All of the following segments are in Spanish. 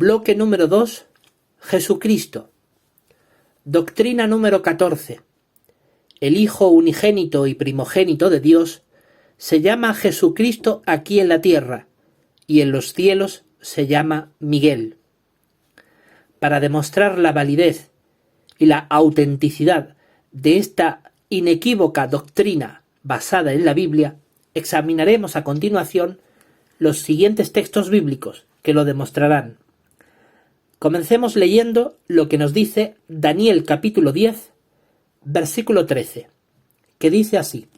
Bloque número 2. Jesucristo. Doctrina número 14. El Hijo unigénito y primogénito de Dios se llama Jesucristo aquí en la tierra, y en los cielos se llama Miguel. Para demostrar la validez y la autenticidad de esta inequívoca doctrina basada en la Biblia, examinaremos a continuación los siguientes textos bíblicos que lo demostrarán. Comencemos leyendo lo que nos dice Daniel capítulo 10, versículo 13, que dice así: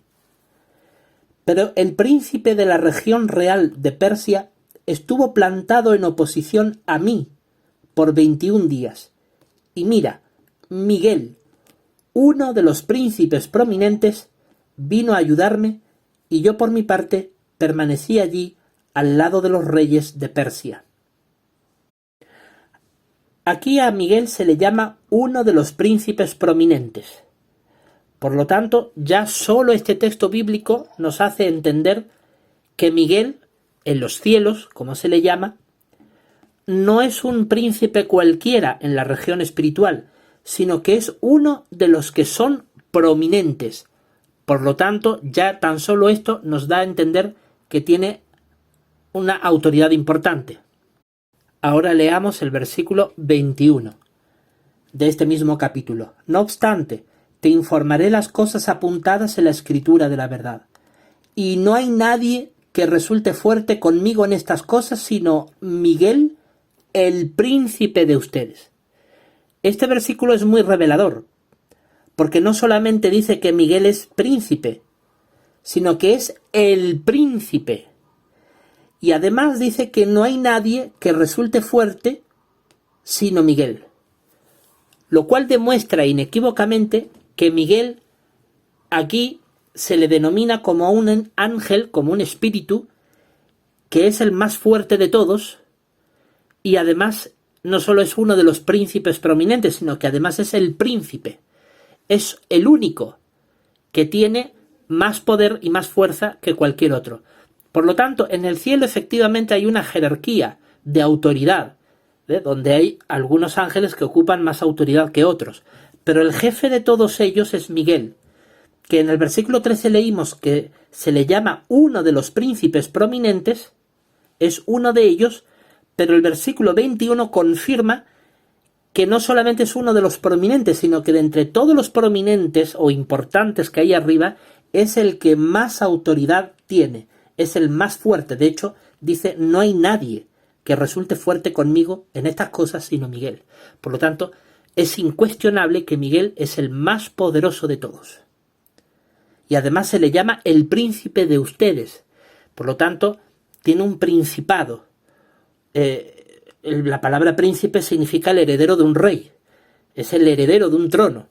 Pero el príncipe de la región real de Persia estuvo plantado en oposición a mí por 21 días. Y mira, Miguel, uno de los príncipes prominentes, vino a ayudarme, y yo por mi parte permanecí allí al lado de los reyes de Persia. Aquí a Miguel se le llama uno de los príncipes prominentes. Por lo tanto, ya solo este texto bíblico nos hace entender que Miguel, en los cielos, como se le llama, no es un príncipe cualquiera en la región espiritual, sino que es uno de los que son prominentes. Por lo tanto, ya tan solo esto nos da a entender que tiene una autoridad importante. Ahora leamos el versículo 21 de este mismo capítulo. No obstante, te informaré las cosas apuntadas en la escritura de la verdad. Y no hay nadie que resulte fuerte conmigo en estas cosas, sino Miguel, el príncipe de ustedes. Este versículo es muy revelador, porque no solamente dice que Miguel es príncipe, sino que es el príncipe. Y además dice que no hay nadie que resulte fuerte sino Miguel. Lo cual demuestra inequívocamente que Miguel aquí se le denomina como un ángel, como un espíritu, que es el más fuerte de todos, y además no solo es uno de los príncipes prominentes, sino que además es el príncipe. Es el único que tiene más poder y más fuerza que cualquier otro. Por lo tanto, en el cielo efectivamente hay una jerarquía de autoridad, donde hay algunos ángeles que ocupan más autoridad que otros. Pero el jefe de todos ellos es Miguel, que en el versículo 13 leímos que se le llama uno de los príncipes prominentes, es uno de ellos, pero el versículo 21 confirma que no solamente es uno de los prominentes, sino que de entre todos los prominentes o importantes que hay arriba, es el que más autoridad tiene. Es el más fuerte. De hecho, dice, no hay nadie que resulte fuerte conmigo en estas cosas sino Miguel. Por lo tanto, es incuestionable que Miguel es el más poderoso de todos. Y además se le llama el príncipe de ustedes. Por lo tanto, tiene un principado. La palabra príncipe significa el heredero de un rey. Es el heredero de un trono.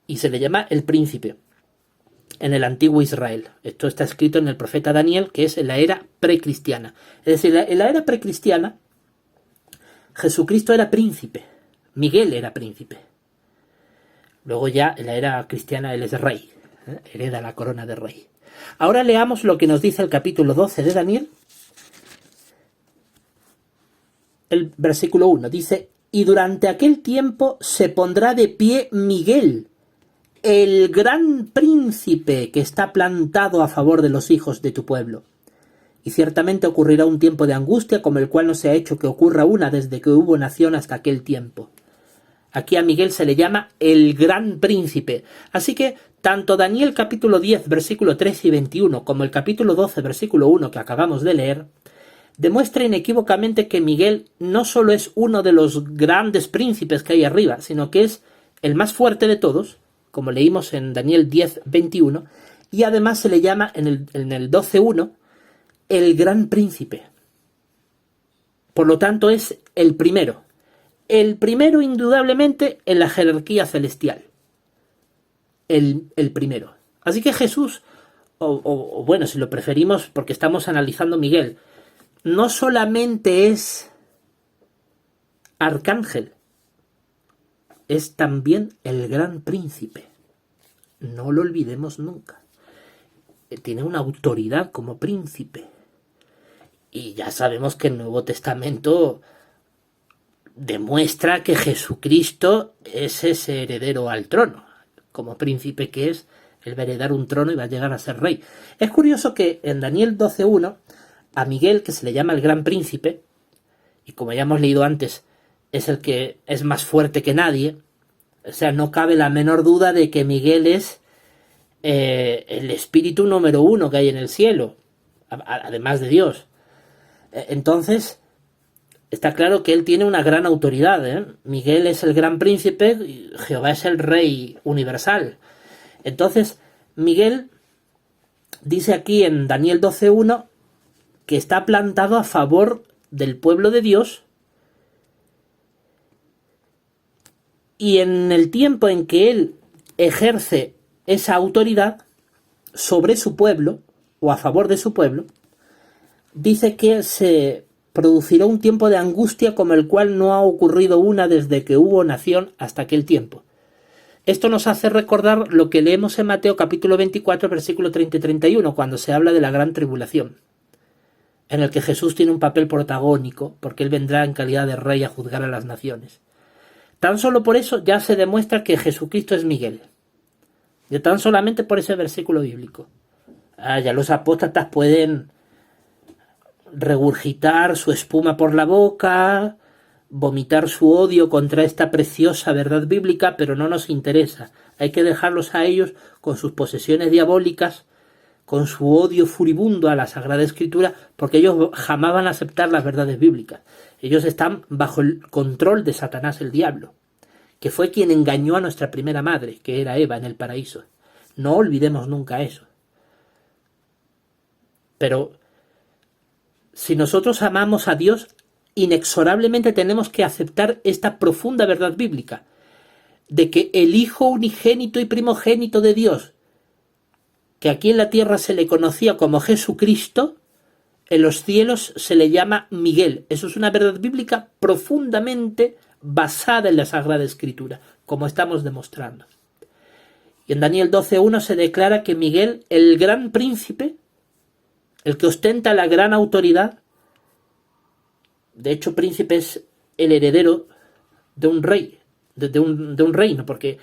Y se le llama el príncipe en el antiguo Israel. Esto está escrito en el profeta Daniel, que es en la era precristiana. Es decir, en la era precristiana, Jesucristo era príncipe, Miguel era príncipe. Luego ya en la era cristiana él es rey, hereda la corona de rey. Ahora leamos lo que nos dice el capítulo 12 de Daniel. El versículo 1 dice: Y durante aquel tiempo se pondrá de pie Miguel, el gran príncipe que está plantado a favor de los hijos de tu pueblo. Y ciertamente ocurrirá un tiempo de angustia como el cual no se ha hecho que ocurra una desde que hubo nación hasta aquel tiempo. Aquí a Miguel se le llama el gran príncipe. Así que tanto Daniel capítulo 10 versículo 13 y 21 como el capítulo 12 versículo 1 que acabamos de leer demuestra inequívocamente que Miguel no solo es uno de los grandes príncipes que hay arriba, sino que es el más fuerte de todos, como leímos en Daniel 10, 21, y además se le llama en el 12.1 el gran príncipe. Por lo tanto es el primero indudablemente en la jerarquía celestial, el primero. Así que Jesús, o bueno, si lo preferimos porque estamos analizando Miguel, no solamente es arcángel, es también el gran príncipe. No lo olvidemos nunca. Tiene una autoridad como príncipe. Y ya sabemos que el Nuevo Testamento demuestra que Jesucristo es ese heredero al trono, como príncipe que es, él va a heredar un trono y va a llegar a ser rey. Es curioso que en Daniel 12:1, a Miguel, que se le llama el gran príncipe, y como ya hemos leído antes, es el que es más fuerte que nadie, o sea, no cabe la menor duda de que Miguel es el espíritu número uno que hay en el cielo, además de Dios. Entonces, está claro que él tiene una gran autoridad, ¿eh? Miguel es el gran príncipe y Jehová es el rey universal. Entonces, Miguel dice aquí en Daniel 12:1 que está plantado a favor del pueblo de Dios, y en el tiempo en que él ejerce esa autoridad sobre su pueblo, o a favor de su pueblo, dice que se producirá un tiempo de angustia como el cual no ha ocurrido una desde que hubo nación hasta aquel tiempo. Esto nos hace recordar lo que leemos en Mateo capítulo 24, versículo 30 y 31, cuando se habla de la gran tribulación, en el que Jesús tiene un papel protagónico, porque él vendrá en calidad de rey a juzgar a las naciones. Tan solo por eso ya se demuestra que Jesucristo es Miguel. De tan solamente por ese versículo bíblico. Ya los apóstatas pueden regurgitar su espuma por la boca, vomitar su odio contra esta preciosa verdad bíblica, pero no nos interesa. Hay que dejarlos a ellos con sus posesiones diabólicas, con su odio furibundo a la Sagrada Escritura, porque ellos jamás van a aceptar las verdades bíblicas. Ellos están bajo el control de Satanás, el diablo, que fue quien engañó a nuestra primera madre, que era Eva, en el paraíso. No olvidemos nunca eso. Pero si nosotros amamos a Dios, inexorablemente tenemos que aceptar esta profunda verdad bíblica, de que el Hijo unigénito y primogénito de Dios, que aquí en la tierra se le conocía como Jesucristo, en los cielos se le llama Miguel. Eso es una verdad bíblica profundamente basada en la Sagrada Escritura, como estamos demostrando. Y en Daniel 12:1 se declara que Miguel, el gran príncipe, el que ostenta la gran autoridad, de hecho príncipe es el heredero de un rey, de un reino, porque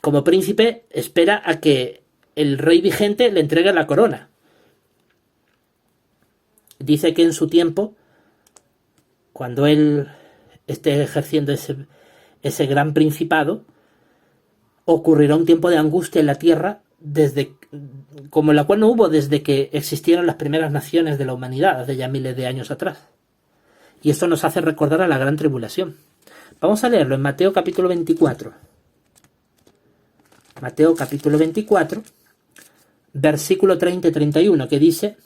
como príncipe espera a que el rey vigente le entregue la corona. Dice que en su tiempo, cuando él esté ejerciendo ese gran principado, ocurrirá un tiempo de angustia en la tierra, como la cual no hubo desde que existieron las primeras naciones de la humanidad, hace ya miles de años atrás. Y esto nos hace recordar a la gran tribulación. Vamos a leerlo en Mateo capítulo 24. Mateo capítulo 24, versículo 30 y 31, que dice: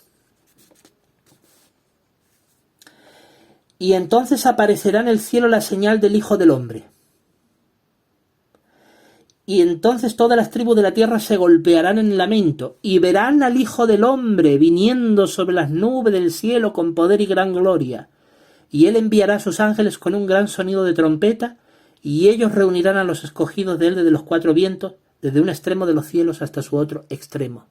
Y entonces aparecerá en el cielo la señal del Hijo del Hombre. Y entonces todas las tribus de la tierra se golpearán en lamento, y verán al Hijo del Hombre viniendo sobre las nubes del cielo con poder y gran gloria. Y él enviará a sus ángeles con un gran sonido de trompeta, y ellos reunirán a los escogidos de él desde los cuatro vientos, desde un extremo de los cielos hasta su otro extremo.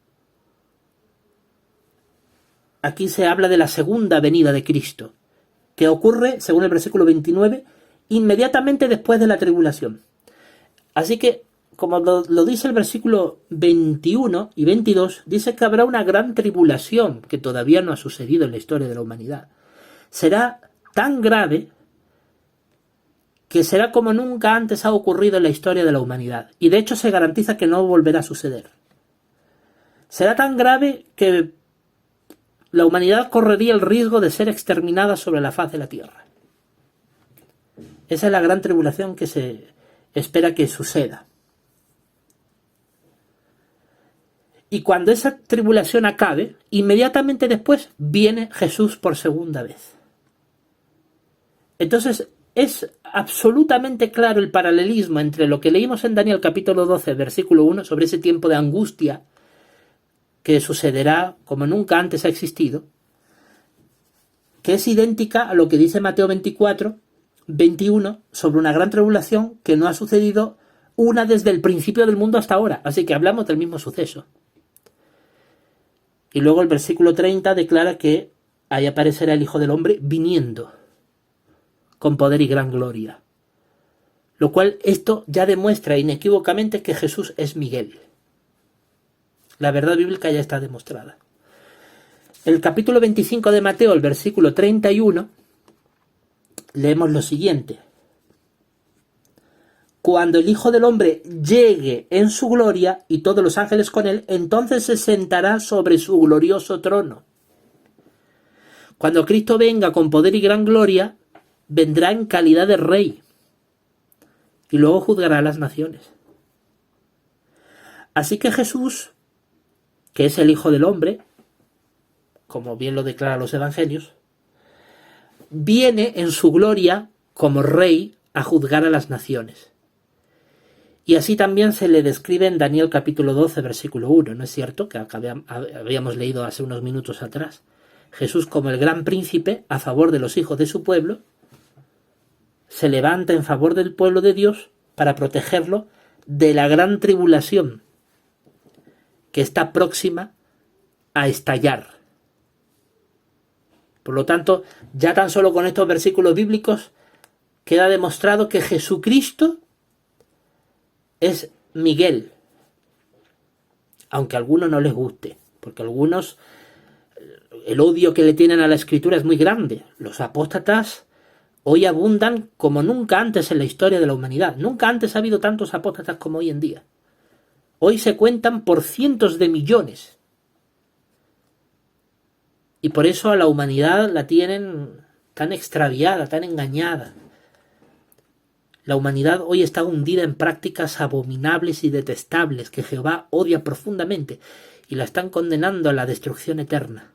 Aquí se habla de la segunda venida de Cristo, que ocurre, según el versículo 29, inmediatamente después de la tribulación. Así que, como lo dice el versículo 21 y 22, dice que habrá una gran tribulación que todavía no ha sucedido en la historia de la humanidad. Será tan grave que será como nunca antes ha ocurrido en la historia de la humanidad. Y de hecho se garantiza que no volverá a suceder. Será tan grave que la humanidad correría el riesgo de ser exterminada sobre la faz de la tierra. Esa es la gran tribulación que se espera que suceda. Y cuando esa tribulación acabe, inmediatamente después viene Jesús por segunda vez. Entonces es absolutamente claro el paralelismo entre lo que leímos en Daniel capítulo 12, versículo 1, sobre ese tiempo de angustia que sucederá como nunca antes ha existido, que es idéntica a lo que dice Mateo 24, 21, sobre una gran tribulación que no ha sucedido una desde el principio del mundo hasta ahora. Así que hablamos del mismo suceso. Y luego el versículo 30 declara que ahí aparecerá el Hijo del Hombre viniendo con poder y gran gloria. Lo cual esto ya demuestra inequívocamente que Jesús es Miguel. La verdad bíblica ya está demostrada. El capítulo 25 de Mateo, el versículo 31, leemos lo siguiente. Cuando el Hijo del Hombre llegue en su gloria y todos los ángeles con él, entonces se sentará sobre su glorioso trono. Cuando Cristo venga con poder y gran gloria, vendrá en calidad de rey y luego juzgará a las naciones. Así que Jesús, que es el Hijo del Hombre, como bien lo declaran los evangelios, viene en su gloria como rey a juzgar a las naciones. Y así también se le describe en Daniel capítulo 12, versículo 1, ¿no es cierto? Que habíamos leído hace unos minutos atrás. Jesús, como el gran príncipe a favor de los hijos de su pueblo, se levanta en favor del pueblo de Dios para protegerlo de la gran tribulación que está próxima a estallar. Por lo tanto, ya tan solo con estos versículos bíblicos queda demostrado que Jesucristo es Miguel, aunque a algunos no les guste, porque algunos, el odio que le tienen a la Escritura es muy grande. Los apóstatas hoy abundan como nunca antes en la historia de la humanidad. Nunca antes ha habido tantos apóstatas como hoy en día. Hoy se cuentan por cientos de millones. Y por eso a la humanidad la tienen tan extraviada, tan engañada. La humanidad hoy está hundida en prácticas abominables y detestables que Jehová odia profundamente y la están condenando a la destrucción eterna.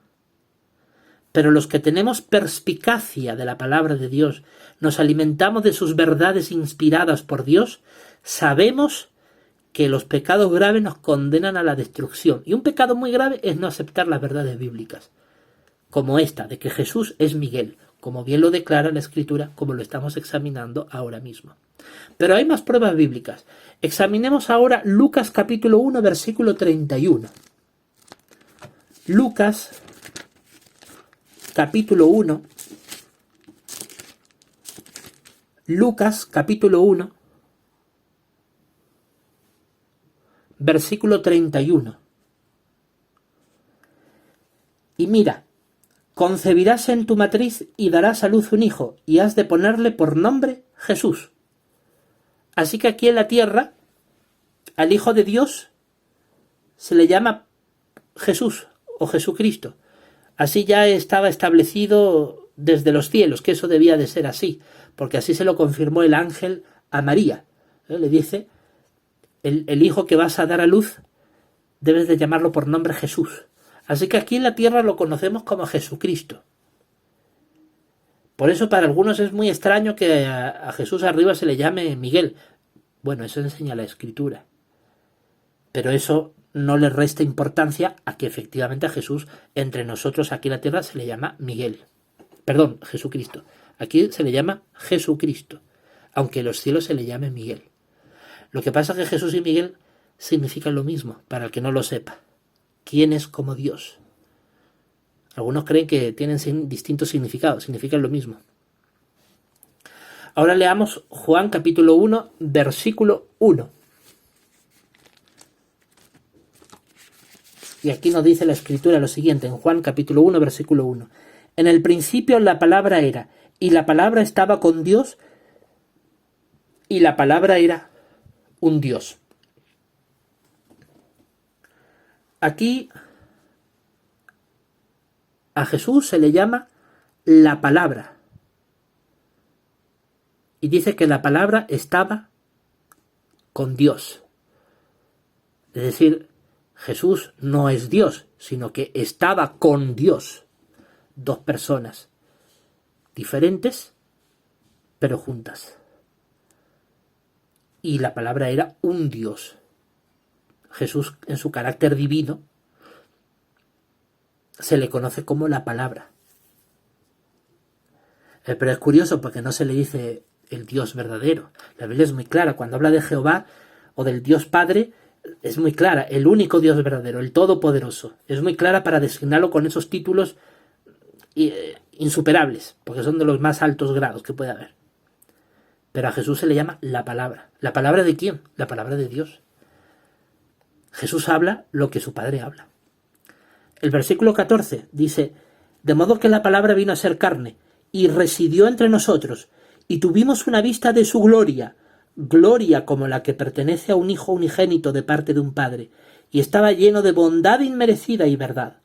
Pero los que tenemos perspicacia de la palabra de Dios, nos alimentamos de sus verdades inspiradas por Dios, sabemos que los pecados graves nos condenan a la destrucción. Y un pecado muy grave es no aceptar las verdades bíblicas, como esta, de que Jesús es Miguel, como bien lo declara la Escritura, como lo estamos examinando ahora mismo. Pero hay más pruebas bíblicas. Examinemos ahora Lucas capítulo 1, versículo 31. Lucas capítulo 1. Lucas capítulo 1, versículo 31. Y mira, concebirás en tu matriz y darás a luz un hijo, y has de ponerle por nombre Jesús. Así que aquí en la tierra, al Hijo de Dios se le llama Jesús o Jesucristo. Así ya estaba establecido desde los cielos, que eso debía de ser así, porque así se lo confirmó el ángel a María. Le dice, el hijo que vas a dar a luz, debes de llamarlo por nombre Jesús. Así que aquí en la tierra lo conocemos como Jesucristo. Por eso para algunos es muy extraño que a Jesús arriba se le llame Miguel. Bueno, eso enseña la Escritura. Pero eso no le resta importancia a que efectivamente a Jesús entre nosotros aquí en la tierra se le llama Miguel. Perdón, Jesucristo. Aquí se le llama Jesucristo, aunque en los cielos se le llame Miguel. Lo que pasa es que Jesús y Miguel significan lo mismo, para el que no lo sepa. ¿Quién es como Dios? Algunos creen que tienen distintos significados, significan lo mismo. Ahora leamos Juan capítulo 1, versículo 1. Y aquí nos dice la Escritura lo siguiente, en Juan capítulo 1, versículo 1. En el principio la palabra era, y la palabra estaba con Dios, y la palabra era un Dios. Aquí a Jesús se le llama la palabra. Y dice que la palabra estaba con Dios. Es decir, Jesús no es Dios, sino que estaba con Dios. Dos personas diferentes, pero juntas. Y la palabra era un Dios. Jesús, en su carácter divino, se le conoce como la palabra. Pero es curioso porque no se le dice el Dios verdadero. La Biblia es muy clara. Cuando habla de Jehová o del Dios Padre, es muy clara. El único Dios verdadero, el Todopoderoso. Es muy clara para designarlo con esos títulos insuperables, porque son de los más altos grados que puede haber. Pero a Jesús se le llama la palabra. ¿La palabra de quién? La palabra de Dios. Jesús habla lo que su Padre habla. El versículo 14 dice: de modo que la palabra vino a ser carne y residió entre nosotros, y tuvimos una vista de su gloria, gloria como la que pertenece a un hijo unigénito de parte de un padre, y estaba lleno de bondad inmerecida y verdad.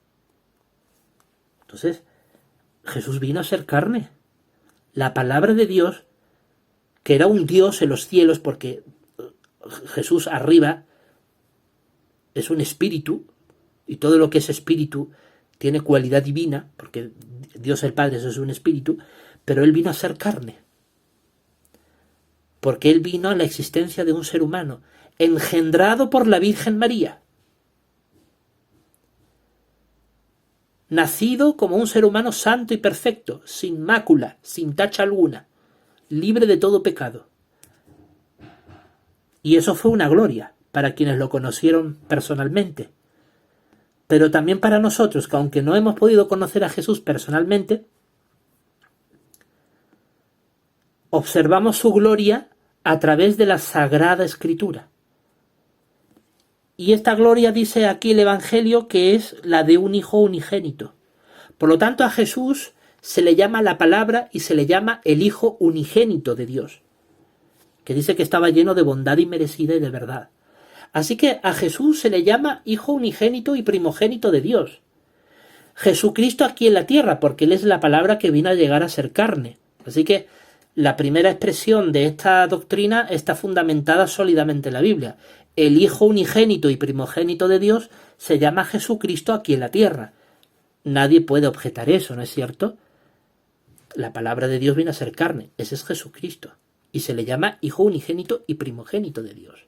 Entonces, Jesús vino a ser carne. La palabra de Dios, que era un Dios en los cielos, porque Jesús arriba es un espíritu, y todo lo que es espíritu tiene cualidad divina, porque Dios el Padre es un espíritu, pero Él vino a ser carne. Porque Él vino a la existencia de un ser humano, engendrado por la Virgen María. Nacido como un ser humano santo y perfecto, sin mácula, sin tacha alguna, libre de todo pecado. Y eso fue una gloria para quienes lo conocieron personalmente. Pero también para nosotros, que aunque no hemos podido conocer a Jesús personalmente, observamos su gloria a través de la Sagrada Escritura. Y esta gloria, dice aquí el Evangelio, que es la de un hijo unigénito. Por lo tanto, a Jesús se le llama la palabra y se le llama el hijo unigénito de Dios, que dice que estaba lleno de bondad inmerecida y de verdad. Así que a Jesús se le llama hijo unigénito y primogénito de Dios. Jesucristo aquí en la tierra, porque Él es la palabra que vino a llegar a ser carne. Así que la primera expresión de esta doctrina está fundamentada sólidamente en la Biblia. El hijo unigénito y primogénito de Dios se llama Jesucristo aquí en la tierra. Nadie puede objetar eso, ¿no es cierto? La palabra de Dios viene a ser carne. Ese es Jesucristo. Y se le llama hijo unigénito y primogénito de Dios.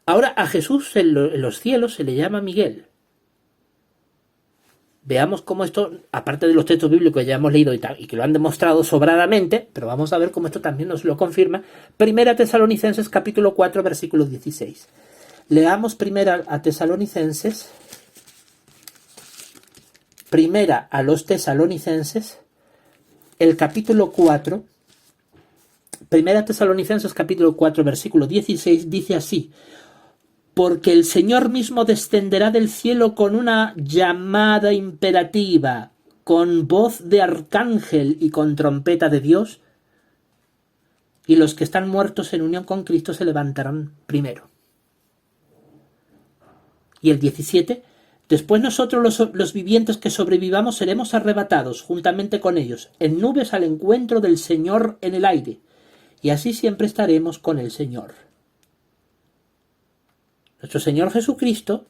Ahora a Jesús en los cielos se le llama Miguel. Veamos cómo esto, aparte de los textos bíblicos que ya hemos leído y que lo han demostrado sobradamente, pero vamos a ver cómo esto también nos lo confirma. Primera Tesalonicenses capítulo 4 versículo 16. Leamos primera a Tesalonicenses, primera a los Tesalonicenses, el capítulo 4, primera Tesalonicenses capítulo 4 versículo 16 dice así: porque el Señor mismo descenderá del cielo con una llamada imperativa, con voz de arcángel y con trompeta de Dios, y los que están muertos en unión con Cristo se levantarán primero. Y el 17, después nosotros los vivientes que sobrevivamos seremos arrebatados juntamente con ellos, en nubes al encuentro del Señor en el aire, y así siempre estaremos con el Señor. Nuestro Señor Jesucristo,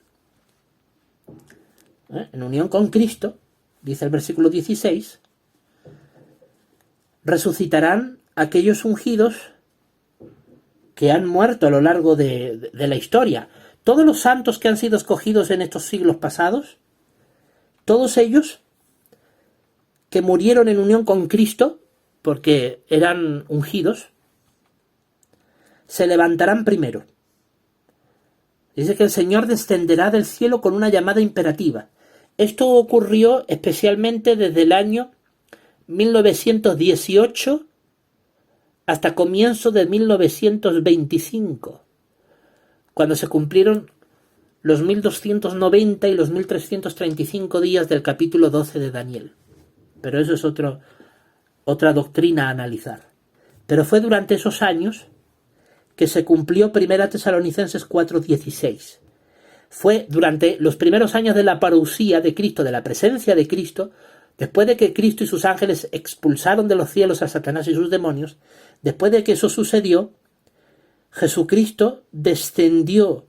en unión con Cristo, dice el versículo 16, resucitarán aquellos ungidos que han muerto a lo largo de la historia. Todos los santos que han sido escogidos en estos siglos pasados, todos ellos que murieron en unión con Cristo, porque eran ungidos, se levantarán primero. Dice que el Señor descenderá del cielo con una llamada imperativa. Esto ocurrió especialmente desde el año 1918 hasta comienzo de 1925, cuando se cumplieron los 1290 y los 1335 días del capítulo 12 de Daniel. Pero eso es otra doctrina a analizar. Pero fue durante esos años que se cumplió Primera Tesalonicenses 4:16. Fue durante los primeros años de la parusía de Cristo, de la presencia de Cristo, después de que Cristo y sus ángeles expulsaron de los cielos a Satanás y sus demonios, después de que eso sucedió, Jesucristo descendió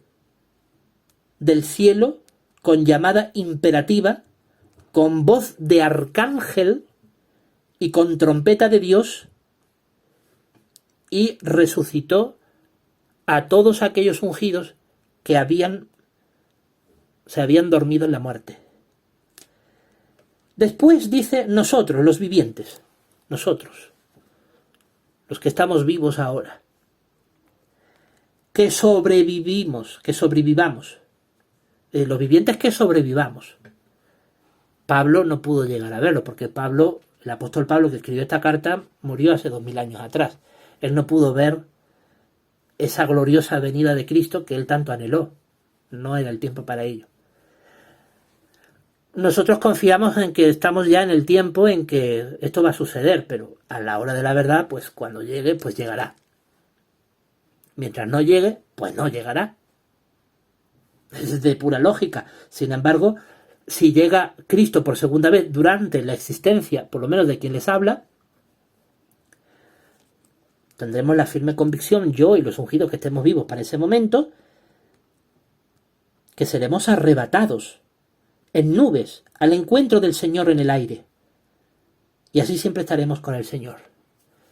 del cielo con llamada imperativa, con voz de arcángel y con trompeta de Dios, y resucitó a todos aquellos ungidos que se habían dormido en la muerte. Después dice nosotros, los vivientes, nosotros, los que estamos vivos ahora, que sobrevivamos, los vivientes que sobrevivamos. Pablo no pudo llegar a verlo, porque Pablo El apóstol Pablo, que escribió esta carta, murió hace 2000 años atrás. Él no pudo ver esa gloriosa venida de Cristo que él tanto anheló. No era el tiempo para ello. Nosotros confiamos en que estamos ya en el tiempo en que esto va a suceder, pero a la hora de la verdad, pues cuando llegue, pues llegará. Mientras no llegue, pues no llegará. Es de pura lógica. Sin embargo, si llega Cristo por segunda vez durante la existencia, por lo menos de quien les habla, tendremos la firme convicción, yo y los ungidos que estemos vivos para ese momento, que seremos arrebatados en nubes al encuentro del Señor en el aire. Y así siempre estaremos con el Señor.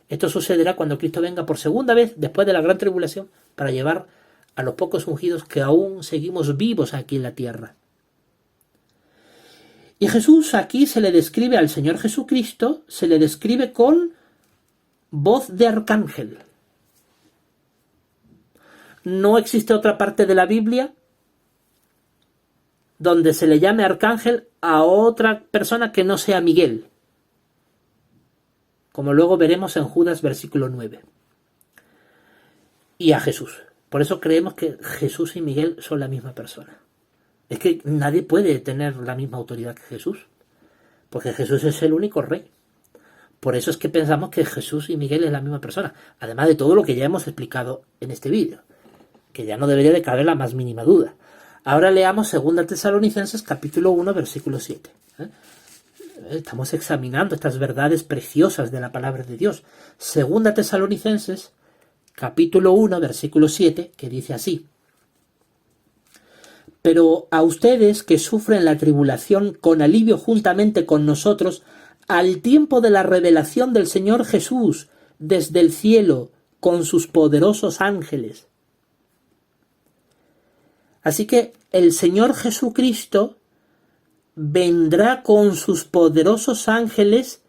Esto sucederá cuando Cristo venga por segunda vez después de la gran tribulación para llevar a los pocos ungidos que aún seguimos vivos aquí en la tierra. Y Jesús, aquí se le describe al Señor Jesucristo, se le describe con voz de arcángel. No existe otra parte de la Biblia donde se le llame arcángel a otra persona que no sea Miguel, como luego veremos en Judas versículo 9. Y a Jesús. Por eso creemos que Jesús y Miguel son la misma persona. Es que nadie puede tener la misma autoridad que Jesús, porque Jesús es el único rey. Por eso es que pensamos que Jesús y Miguel es la misma persona, además de todo lo que ya hemos explicado en este vídeo, que ya no debería de caber la más mínima duda. Ahora leamos 2 Tesalonicenses capítulo 1 versículo 7. Estamos examinando estas verdades preciosas de la palabra de Dios. 2 Tesalonicenses capítulo 1 versículo 7, que dice así: pero a ustedes que sufren la tribulación con alivio juntamente con nosotros, al tiempo de la revelación del Señor Jesús desde el cielo con sus poderosos ángeles. Así que el Señor Jesucristo vendrá con sus poderosos ángeles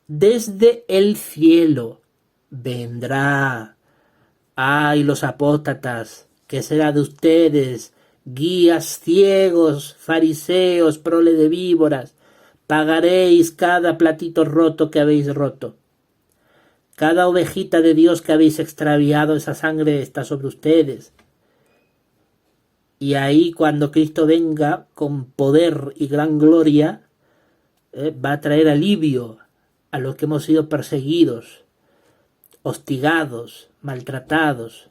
desde el cielo. Vendrá. ¡Ay, los apóstatas! ¿Qué será de ustedes? Guías ciegos, fariseos, prole de víboras, pagaréis cada platito roto que habéis roto. Cada ovejita de Dios que habéis extraviado, esa sangre está sobre ustedes. Y ahí cuando Cristo venga con poder y gran gloria, va a traer alivio a los que hemos sido perseguidos, hostigados, maltratados.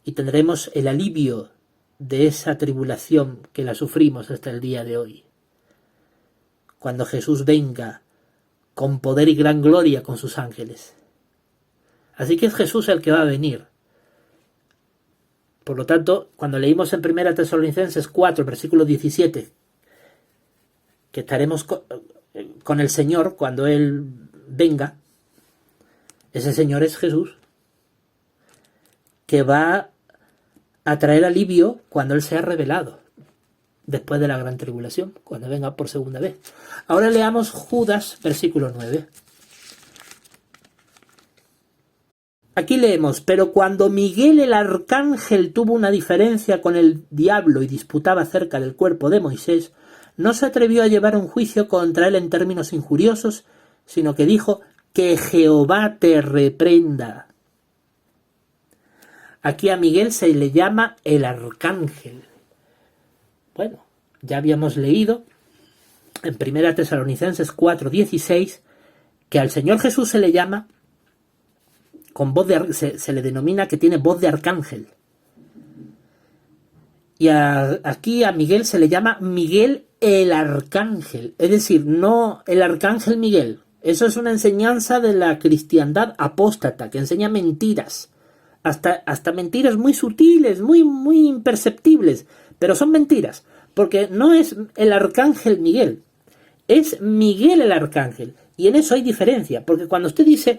Y tendremos el alivio de esa tribulación que la sufrimos hasta el día de hoy. Cuando Jesús venga con poder y gran gloria con sus ángeles. Así que es Jesús el que va a venir. Por lo tanto, cuando leímos en 1 Tesalonicenses 4, versículo 17, que estaremos con el Señor cuando Él venga, ese Señor es Jesús, que va a traer alivio cuando Él sea revelado, después de la gran tribulación, cuando venga por segunda vez. Ahora leamos Judas, versículo 9. Aquí leemos: pero cuando Miguel el arcángel tuvo una diferencia con el diablo y disputaba acerca del cuerpo de Moisés, no se atrevió a llevar un juicio contra él en términos injuriosos, sino que dijo: que Jehová te reprenda. Aquí a Miguel se le llama el arcángel. Bueno, ya habíamos leído en 1 Tesalonicenses 4:16 que al Señor Jesús se le llama con voz de, se le denomina que tiene voz de arcángel. Y aquí a Miguel se le llama Miguel el arcángel, es decir, no el arcángel Miguel. Eso es una enseñanza de la cristiandad apóstata que enseña mentiras, hasta mentiras muy sutiles, muy imperceptibles, pero son mentiras, porque no es el arcángel Miguel, es Miguel el arcángel. Y en eso hay diferencia, porque cuando usted dice,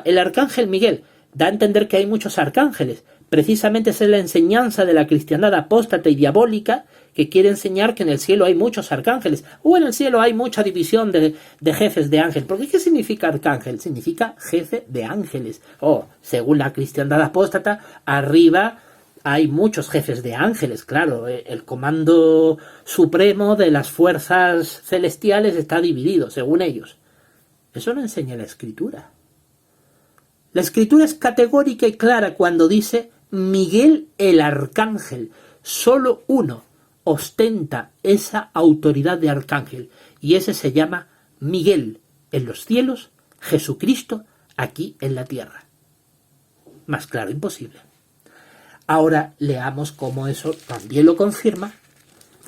el arcángel Miguel, da a entender que hay muchos arcángeles. Precisamente esa es la enseñanza de la cristiandad apóstata y diabólica, que quiere enseñar que en el cielo hay muchos arcángeles, o en el cielo hay mucha división de jefes de ángeles. Porque ¿qué significa arcángel? Significa jefe de ángeles. Según la cristiandad apóstata, arriba hay muchos jefes de ángeles, claro. El comando supremo de las fuerzas celestiales está dividido, según ellos. Eso no enseña la Escritura. La Escritura es categórica y clara cuando dice Miguel el arcángel. Solo uno ostenta esa autoridad de arcángel y ese se llama Miguel en los cielos, Jesucristo aquí en la tierra. Más claro imposible. Ahora leamos cómo eso también lo confirma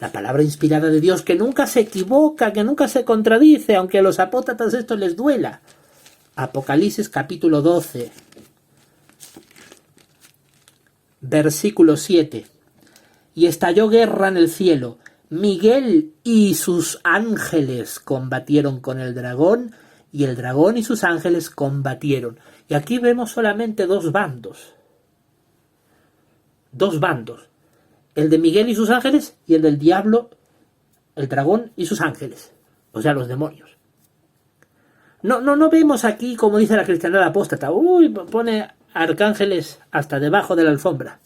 la palabra inspirada de Dios, que nunca se equivoca, que nunca se contradice, aunque a los apóstatas esto les duela. Apocalipsis capítulo 12, versículo 7. Y estalló guerra en el cielo. Miguel y sus ángeles combatieron con el dragón, y el dragón y sus ángeles combatieron. Y aquí vemos solamente dos bandos. Dos bandos. El de Miguel y sus ángeles y el del diablo, el dragón y sus ángeles. O sea, los demonios. No vemos aquí, como dice la cristiandad apóstata, pone arcángeles hasta debajo de la alfombra.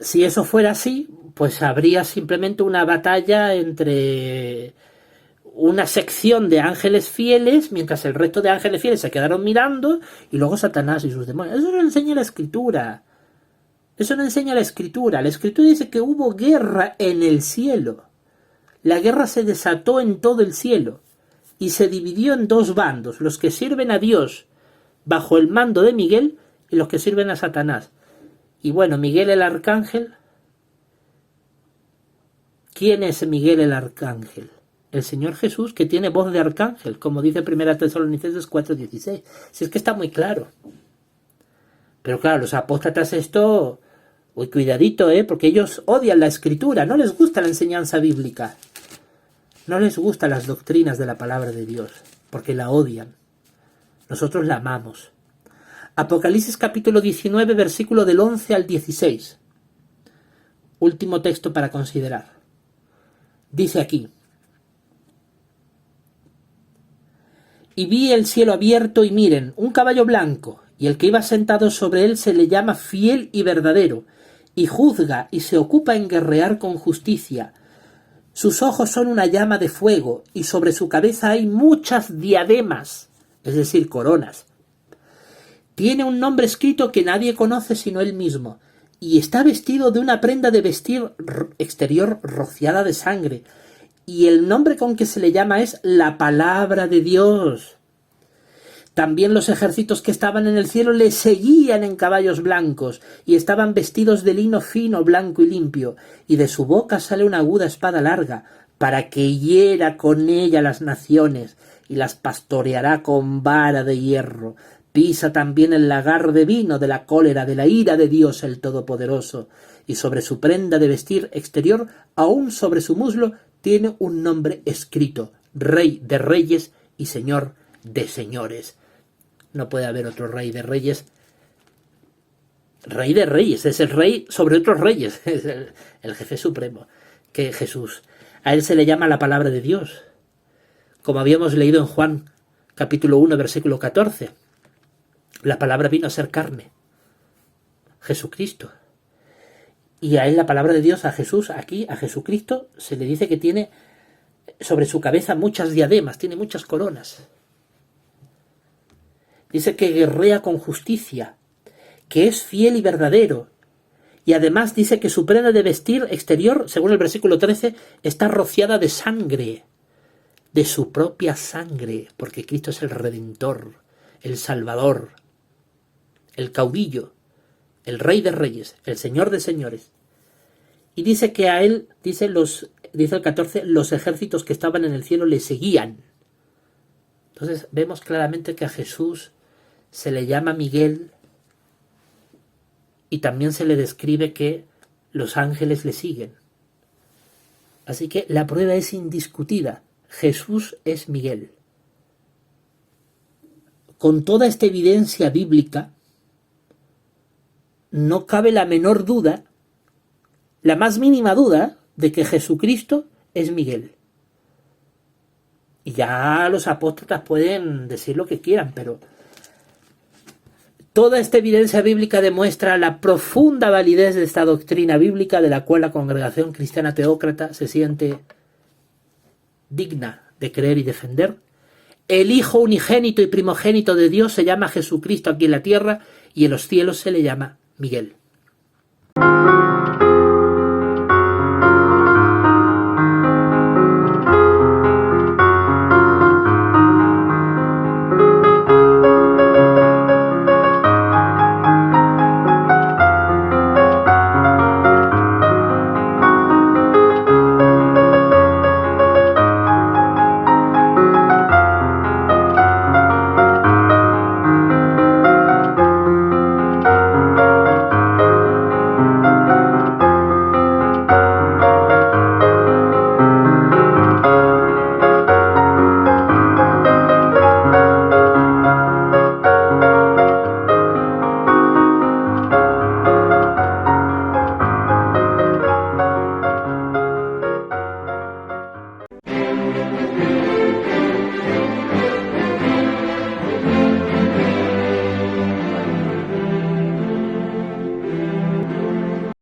Si eso fuera así, pues habría simplemente una batalla entre una sección de ángeles fieles, mientras el resto de ángeles fieles se quedaron mirando, y luego Satanás y sus demonios. Eso no enseña la Escritura. Eso no enseña la Escritura. La Escritura dice que hubo guerra en el cielo. La guerra se desató en todo el cielo y se dividió en dos bandos, los que sirven a Dios bajo el mando de Miguel y los que sirven a Satanás. Y bueno, Miguel el arcángel. ¿Quién es Miguel el arcángel? El Señor Jesús, que tiene voz de arcángel, como dice 1 Tesalonicenses 4:16. Si es que está muy claro. Pero claro, los apóstatas esto, cuidadito, porque ellos odian la Escritura, no les gusta la enseñanza bíblica. No les gustan las doctrinas de la palabra de Dios, porque la odian. Nosotros la amamos. Apocalipsis capítulo 19, versículo del 11 al 16. Último texto para considerar. Dice aquí: y vi el cielo abierto y miren, un caballo blanco, y el que iba sentado sobre él se le llama fiel y verdadero, y juzga y se ocupa en guerrear con justicia. Sus ojos son una llama de fuego, y sobre su cabeza hay muchas diademas, es decir, coronas. Tiene un nombre escrito que nadie conoce sino él mismo, y está vestido de una prenda de vestir exterior rociada de sangre, y el nombre con que se le llama es la palabra de Dios. También los ejércitos que estaban en el cielo le seguían en caballos blancos, y estaban vestidos de lino fino, blanco y limpio, y de su boca sale una aguda espada larga, para que hiera con ella las naciones, y las pastoreará con vara de hierro. Pisa también el lagar de vino de la cólera, de la ira de Dios el Todopoderoso, y sobre su prenda de vestir exterior, aún sobre su muslo, tiene un nombre escrito: Rey de Reyes y Señor de Señores. No puede haber otro Rey de Reyes. Rey de Reyes, es el Rey sobre otros reyes, es el jefe supremo, que Jesús. A él se le llama la palabra de Dios, como habíamos leído en Juan capítulo 1, versículo 14. La palabra vino a ser carne, Jesucristo. Y a él la palabra de Dios, a Jesús, aquí, a Jesucristo, se le dice que tiene sobre su cabeza muchas diademas, tiene muchas coronas. Dice que guerrea con justicia, que es fiel y verdadero. Y además dice que su prenda de vestir exterior, según el versículo 13, está rociada de sangre, de su propia sangre, porque Cristo es el Redentor, el Salvador, el caudillo, el Rey de Reyes, el Señor de Señores. Y dice que a él, dice el 14, los ejércitos que estaban en el cielo le seguían. Entonces vemos claramente que a Jesús se le llama Miguel y también se le describe que los ángeles le siguen. Así que la prueba es indiscutida. Jesús es Miguel. Con toda esta evidencia bíblica, no cabe la menor duda, la más mínima duda, de que Jesucristo es Miguel. Y ya los apóstatas pueden decir lo que quieran, pero toda esta evidencia bíblica demuestra la profunda validez de esta doctrina bíblica, de la cual la congregación cristiana teócrata se siente digna de creer y defender. El Hijo unigénito y primogénito de Dios se llama Jesucristo aquí en la tierra y en los cielos se le llama Miguel.